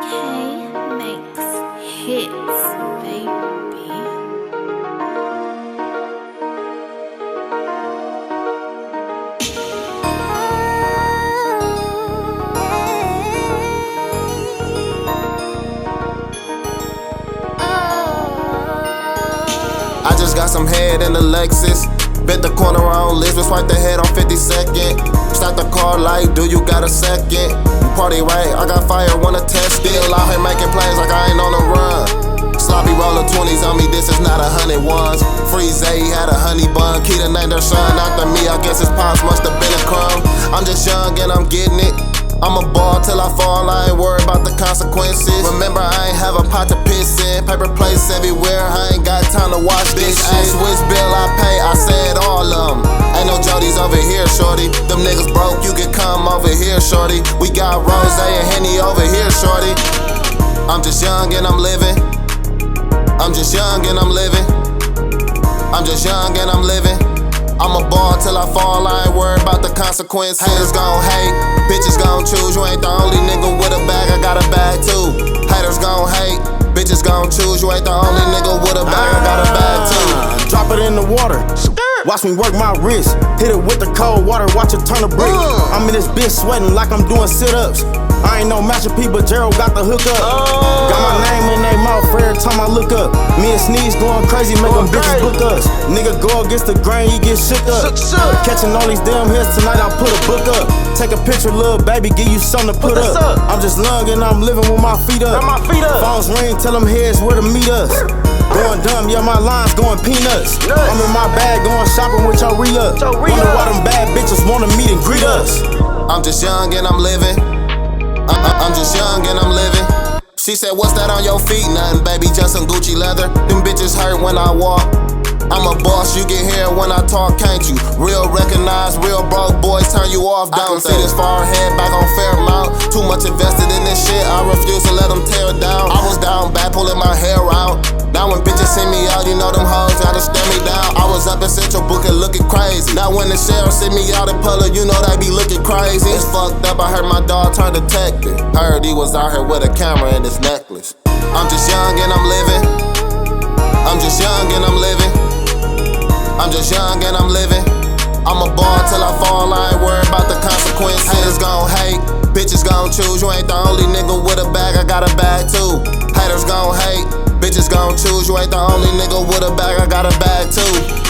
KMakeHitz, baby. I just got some head in the Lexus. Bent the corner on Lisbon, swipe the head on 52nd. Start the car like, do you got a second? Party right, I got fire, wanna test it. Still out here making plays like I ain't on the run. Sloppy roller 20s on me, this is not 100 ones. Freeze A had a honey bun, Keita named her son after me, I guess his pops must have been a crumb. I'm just young and I'm getting it. I'm a ball till I fall, I ain't worried about the consequences. Remember, I ain't have a pot to piss in. Paper plates everywhere, I ain't got time to watch this shit. Swiss bill I pay, I said all of them. Ain't no Jodies over here, shorty. Them niggas broke, you can come over here, shorty. We got Rose and Henny over here, shorty. I'm just young and I'm living. I'm just young and I'm living. I'm just young and I'm living. I'm a ball till I fall, I ain't worried about the consequences. Haters gon' hate, bitches gon' choose. You ain't the only nigga with a bag, I got a bag too. Haters gon' hate, bitches gon' choose. You ain't the only nigga with a bag, I got a bag too. Drop it in the water, watch me work my wrist. Hit it with the cold water, watch it turn to brick. I'm in this bitch sweating like I'm doing sit-ups. I ain't no matching people, Jayro got the hook up. Got my name in their mouth every time I look up. Me and Sneeze going crazy, make them bitches book us. Nigga go against the grain, he get shook up. Catching all these damn hits tonight, I put a book up. Take a picture, little baby, give you something to put up. I'm just young and I'm living with my feet up. Phones ring, tell them heads where to meet us. Going dumb, yeah, my line's going peanuts. I'm in my bag going shopping with your re-ups. Wonder why them bad bitches wanna meet and greet us. I'm just young and I'm living. I'm just young and I'm living. She said, what's that on your feet? Nothing, baby, just some Gucci leather. Them bitches hurt when I walk. I'm a boss, you can hear when I talk, can't you? Real recognize, real broke boys turn you off, don't they? See this far ahead, back on Fairmount. Too much invested in this shit, I refuse to let them tear it down. I was down bad, pulling my hair out. Now when bitches see me out, you know them hoes gotta stare me down. I was up in Central Booking looking crazy. Now when the sheriff see me out in public, you know they be looking crazy. It's fucked up, I heard my dog turn detective. Heard he was out here with a camera in his necklace. I'm just young and I'm living. I'm just young and I'm living. I'm just young and I'm living. I'm a ball till I fall, I ain't worried about the consequences. Haters gon' hate, bitches gon' choose. You ain't the only nigga with a bag, I got a bag too. Haters gon' hate, bitches gon' choose. You ain't the only nigga with a bag, I got a bag too.